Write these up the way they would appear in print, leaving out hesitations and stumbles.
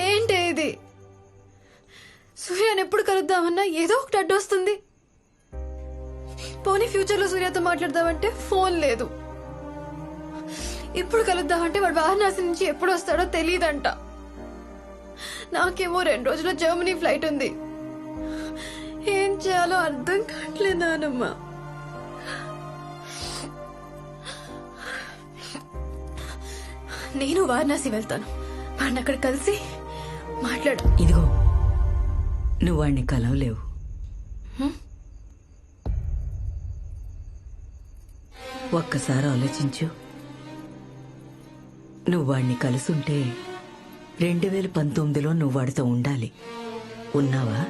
ఏంటి ఇది? సూర్యని ఎప్పుడు కలుద్దామన్నా ఏదో ఒకటి అడ్డు వస్తుంది. పోనీ ఫ్యూచర్ లో సూర్యతో మాట్లాడదామంటే ఫోన్ లేదు. ఇప్పుడు కలుద్దామంటే వాడు వారణాసి నుంచి ఎప్పుడు వస్తాడో తెలియదంట. నాకేమో 2 రోజుల్లో జర్మనీ ఫ్లైట్ ఉంది. ఏం చేయాలో అర్థం కావట్లేదు నానమ్మ. నేను వారణాసి వెళ్తాను. వాడిని అక్కడ కలిసి మాట్లాడు. ఇదిగో నువ్వు వాడిని కలవలేవు. ఒక్కసారి ఆలోచించు. నువ్వు వాడిని కలుసుంటే 2019లో నువ్వు వాడితో ఉండాలి. ఉన్నావా?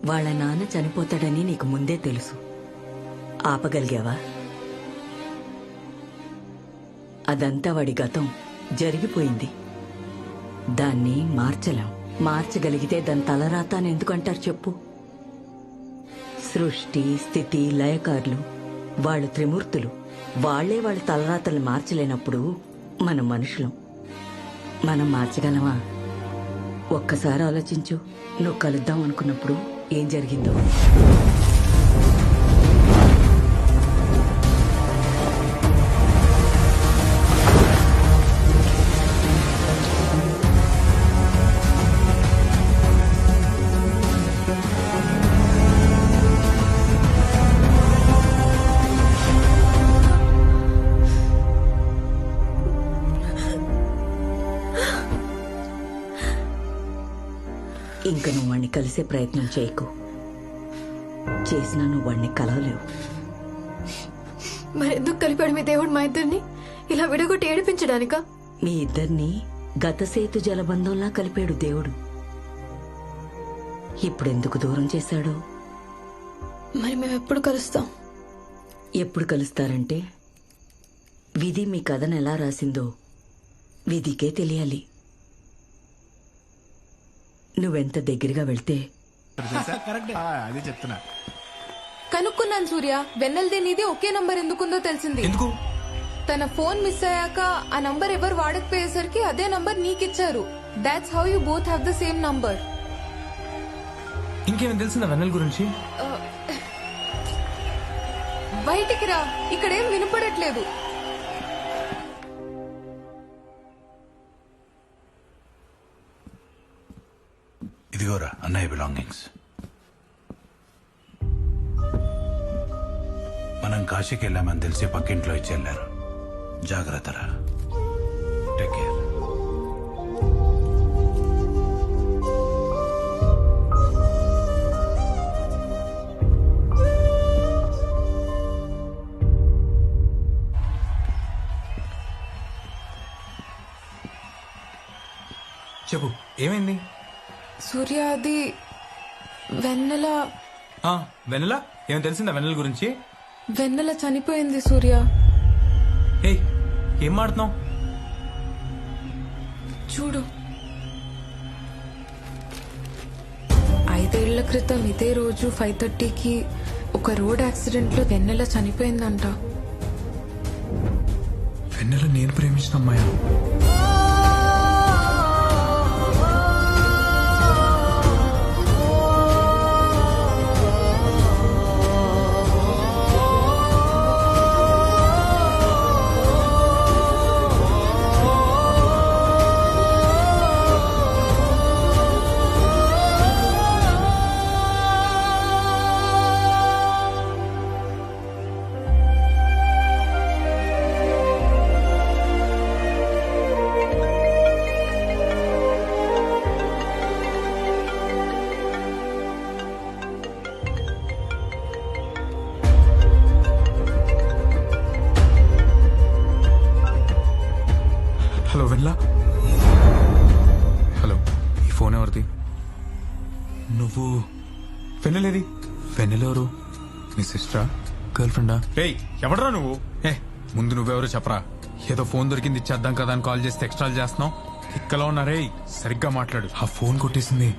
వాళ్ళ నాన్న చనిపోతాడని నీకు ముందే తెలుసు. ఆపగలిగావా? అదంతా వాడి గతం, జరిగిపోయింది. దాన్ని మార్చలేం. మార్చగలిగితే దాని తలరాత అని ఎందుకంటారు చెప్పు? సృష్టి, స్థితి, లయకారులు వాళ్ళు త్రిమూర్తులు. వాళ్లే వాళ్ళ తలరాతలు మార్చలేనప్పుడు మనం మనుషులం. మనం మార్చగలమా? ఒక్కసారి ఆలోచించు. నువ్వు కలుద్దాం అనుకున్నప్పుడు ఏం జరిగిందో. ఇంక నువ్వు వాణ్ణి కలిసే ప్రయత్నం చేయకు. చేసినా నువ్వు వాణ్ణి కలవలేవు. మరెందుకు కలిపాడు మీ దేవుడు మా ఇద్దరిని? ఇలా విడగొట్టి ఏడిపించడానికా? మీ ఇద్దరిని గతసేతు జలబంధంలా కలిపాడు దేవుడు. ఇప్పుడెందుకు దూరం చేశాడో. మరి మేము ఎప్పుడు కలుస్తాం? ఎప్పుడు కలుస్తారంటే విధి మీ కథను ఎలా రాసిందో విధికే తెలియాలి. నువ్వెంత దగ్గరగా వెళ్తే. అదే చెప్తున్నా. కనుక్కున్నాను సూర్య, వెన్నెల్ది నీది ఒకే నంబర్ ఎందుకుందో తెలిసింది. ఎందుకు? తన ఫోన్ మిస్ అయ్యాక ఆ నంబర్ ఎవరు వాడకపోయేసరికి అదే నంబర్ నీకిచ్చారు. That's how you both have the same number. ఇంకేమైనా తెలిసిందా వెన్నెల గురించి? బయటికి రా, ఇక్కడేం వినపడట్లేదు. ఇదిగోరా అన్నయ్య బిలాంగింగ్స్. మనం కాశీకి వెళ్ళామని తెలిసి పక్కింట్లో ఇచ్చి వెళ్ళారు. జాగ్రత్తరా. Take care. చెప్పు, ఏమైంది? సూర్య, అది వెన్నెల. వెన్నెల ఏమైనా తెలిసిందా వెన్నెల గురించి? వెన్నెల చనిపోయింది సూర్య. ఏయ్, ఏం మాడుతున్నావు? చూడు, 5 ఏళ్ల క్రితం ఇదే రోజు 5:30కి ఒక రోడ్ యాక్సిడెంట్ లో వెన్నెల చనిపోయిందంట. వెన్నెల నేను ప్రేమించిన అమ్మాయి. హలో వెన్నెల. హలో, ఈ ఫోన్ ఎవరిది? నువ్వు వెన్నెలేది? వెన్నెలెవరు? నీ సిస్టరా, గర్ల్ ఫ్రెండా? రేయ్, ఎవడరా నువ్వు? ముందు నువ్వెవరో చెప్పరా. ఏదో ఫోన్ దొరికింది ఇచ్చేద్దాం కదా అని కాల్ చేస్తే ఎక్స్ట్రాలు చేస్తున్నావు. ఇక్కలా ఉన్నా రే, సరిగ్గా మాట్లాడు. ఆ ఫోన్ కొట్టేసింది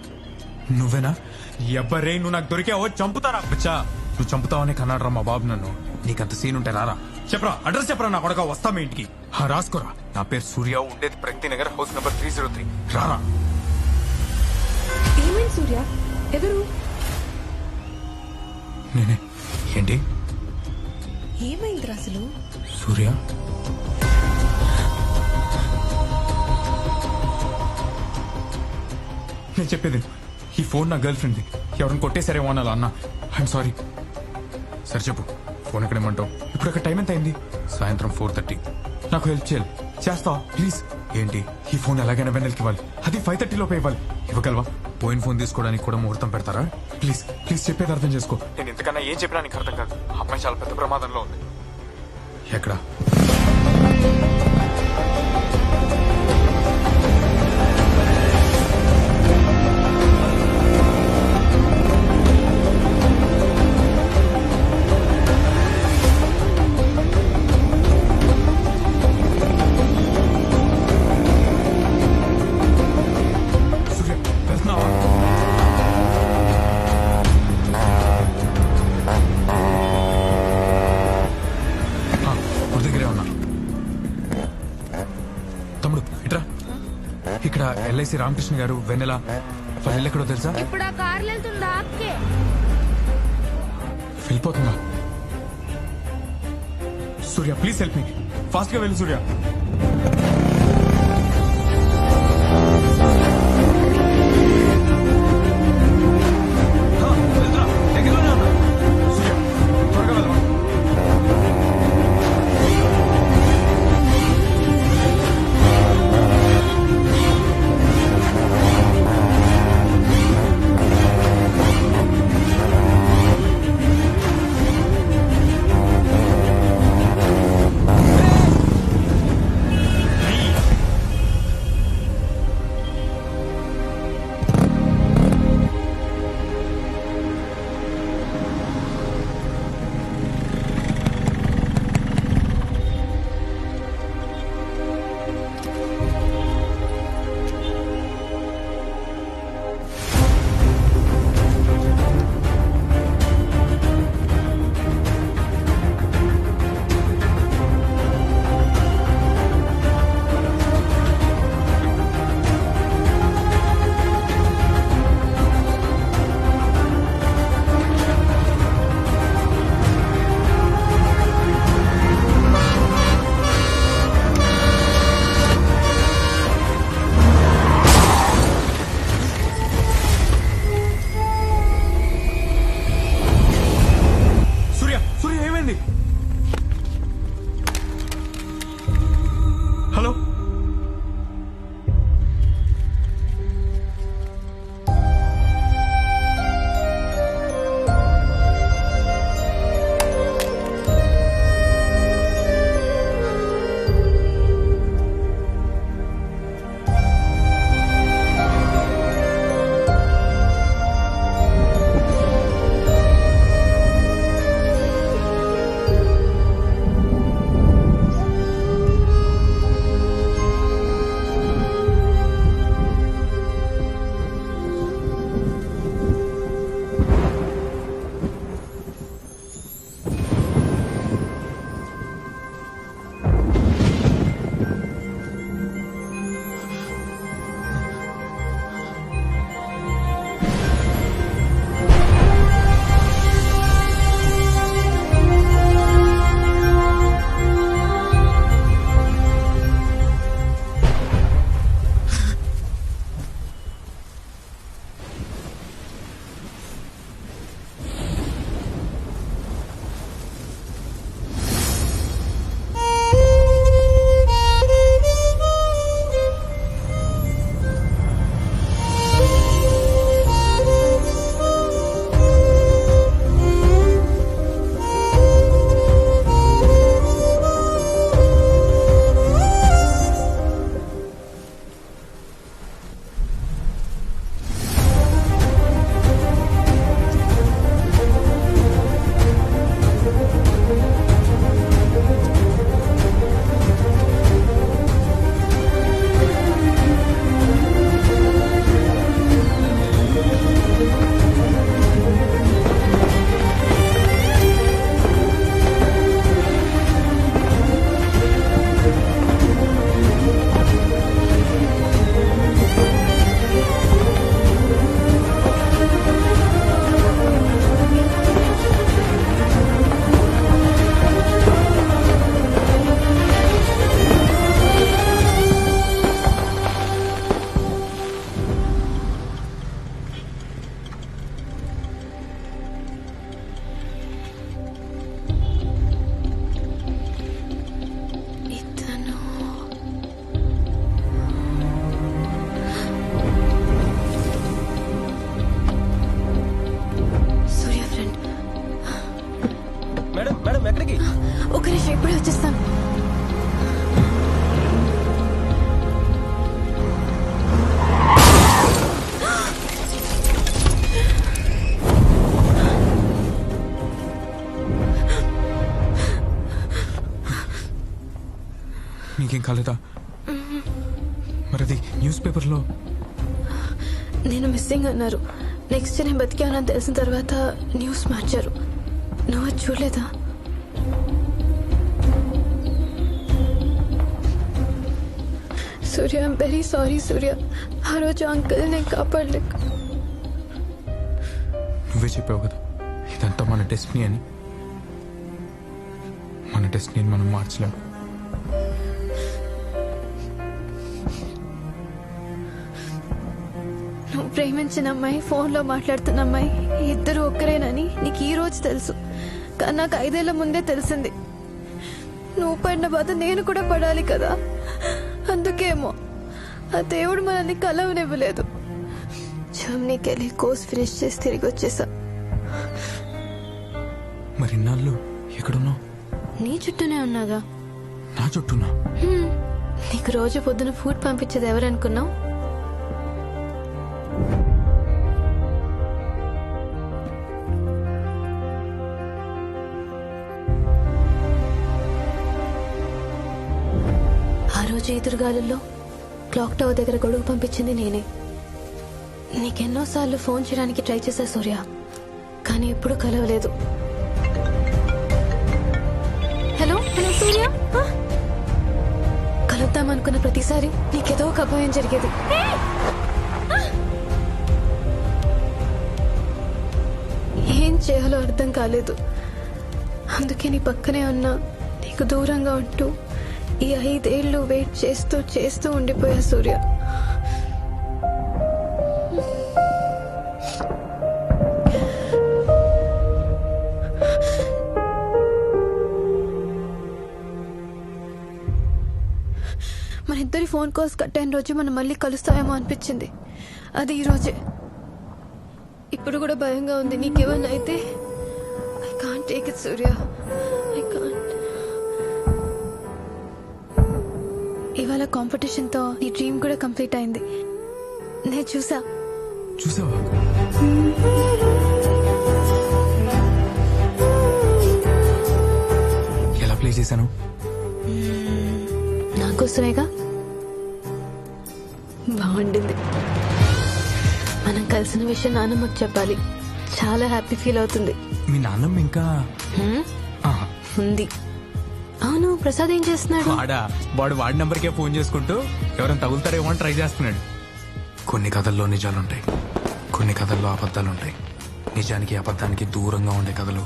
నువ్వేనా? ఎవ్వరే, నువ్వు నాకు దొరికావో చంపుతారా? బచ్చా, నువ్వు చంపుతావని కన్నాడరా మా బాబు నన్ను. నీకంత సీన్ ఉంటే రారా. చెప్పరా అడ్రస్ చెప్పరా నా కొడక వస్తా మీ ఇంటికి రాసుకోరా నా పేరు సూర్య ఉండేది ప్రగతి నగర్ హౌస్ నెంబర్ 303 రారా ఏమైంది సూర్య? ఎవరు? నేనే ఏంటి ఏమైందిరా అసలు? సూర్య నేను చెప్పేది ఈ ఫోన్ నా గర్ల్ ఫ్రెండ్ది ఎవరిని కొట్టేసారేమో అనాలా అన్న ఐఎమ్ సారీ సరే చెప్పు ఫోన్ ఎక్కడేమంటావు ఇప్పుడు అక్కడ టైం ఎంత అయింది సాయంత్రం 4:30 నాకు హెల్ప్ చేయాలి చేస్తావా ప్లీజ్ ఏంటి ఈ ఫోన్ ఎలాగైనా వెన్నెలకి ఇవ్వాలి అది 5:30 లోపే ఇవ్వాలి ఇవ్వగలవా పోయిన ఫోన్ తీసుకోవడానికి కూడా ముహూర్తం పెడతారా ప్లీజ్ ప్లీజ్ చెప్పేది అర్థం చేసుకో నేను ఇంతకన్నా ఏం చెప్పినా నీకు అర్థం కాదు అమ్మాయి చాలా పెద్ద ప్రమాదంలో ఉంది ఎక్కడ సూర్య వెళ్తున్నావా గుడి దగ్గరే ఉన్నా తమ్ముడు ఇట్రా ఇక్కడ ఎల్ఐసి రామకృష్ణ గారు వెన్నెల వాళ్ళ ఇల్లు ఎక్కడో తెలుసా ఇప్పుడు ఆ కార్లు వెళ్తుందా అక్కే? వెళ్ళిపోతుందా సూర్య ప్లీజ్ హెల్ప్ మీ ఫాస్ట్ గా వెళ్ళు సూర్య వెళ్తున్నా. దగ్గరలోనే ఉన్నా. సూర్య, త్వరగా వెళ్ళమా. నీకేం కాలేదా? మరి అది న్యూస్ పేపర్లో నేను మిస్సింగ్ అన్నారు. నెక్స్ట్ నేను బతికానని తెలిసిన తర్వాత న్యూస్ మార్చారు. నువ్వు అది చూడలేదా? సూర్య, ఐమ్ వెరీ సారీ సూర్య. ఆ రోజు అంకుల్ నేను కాపాడలేక. నువ్వే చెప్పావు కదా ఇదంతా మన డెస్టినీ అని. మన డెస్టినీని మనం మార్చలేం. నువ్వు ప్రేమించిన అమ్మాయి, ఫోన్లో మాట్లాడుతున్న అమ్మాయి ఇద్దరు ఒక్కరేనని నీకు ఈ రోజు తెలుసు. కానీ నాకు 5 ఏళ్ల ముందే తెలిసింది. నువ్వు పడిన బాధ నేను కూడా పడాలి కదా. అందుకేమో ఆ దేవుడు మనల్ని కలవనివ్వలేదు. జర్మనీకి వెళ్ళి కోర్స్ ఫినిష్ చేసి తిరిగి వచ్చేసా. మరి ఇన్నాళ్ళు ఎక్కడున్నావు? నీ చుట్టూనే ఉన్నాగా. నా చుట్టూనా? నీకు రోజు పొద్దున ఫుడ్ పంపించేది ఎవరనుకున్నావు? ఆ రోజు ఎదురుగాలుల్లో క్లాక్ టవర్ దగ్గర గొడుగు పంపించింది నేనే. నీకెన్నోసార్లు ఫోన్ చేయడానికి ట్రై చేశా సూర్య, కానీ ఎప్పుడూ కలవలేదు. హలో హలో సూర్య. కలుద్దామనుకున్న ప్రతిసారి నీకేదో ఒక అభాయం జరిగేది. ఏం చేయాలో అర్థం కాలేదు. అందుకే నీ పక్కనే ఉన్నా, నీకు దూరంగా ఉంటూ ఈ 5 ఏళ్ళు వెయిట్ చేస్తూ చేస్తూ ఉండిపోయా సూర్య. మన ఇద్దరి ఫోన్ కాల్స్ కట్ అయిన రోజు మనం మళ్ళీ కలుస్తామేమో అనిపించింది. అది ఈ రోజే. ఇప్పుడు కూడా భయంగా ఉంది. నీకేమన్నా అయితే I can't take it Surya, I can't. ఇవాళ కాంపిటీషన్ తో నీ డ్రీమ్ కూడా కంప్లీట్ అయింది. నేను చూసా. చూసావా? ఎలా ప్లే చేశాను? నాకోసమేగా. బాగుండింది. మనం కలిసిన విషయం నాన్నమ్మకు చెప్పాలి. చాలా హ్యాపీ ఫీల్ అవుతుంది. మీ నాన్నమ్మ ఇంకా ఆహా. ఉంది. అవును, ప్రసాద్ ఏం చేస్తున్నాడు? వాడి నంబర్కే ఫోన్ చేసుకుంటూ ఎవరైనా తగులుతారేమో అని ట్రై చేస్తున్నాడు. కొన్ని కథల్లో నిజాలుంటాయి, కొన్ని కథల్లో అబద్ధాలుంటాయి. నిజానికి అబద్ధానికి దూరంగా ఉండే కథలు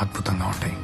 అద్భుతంగా ఉంటాయి.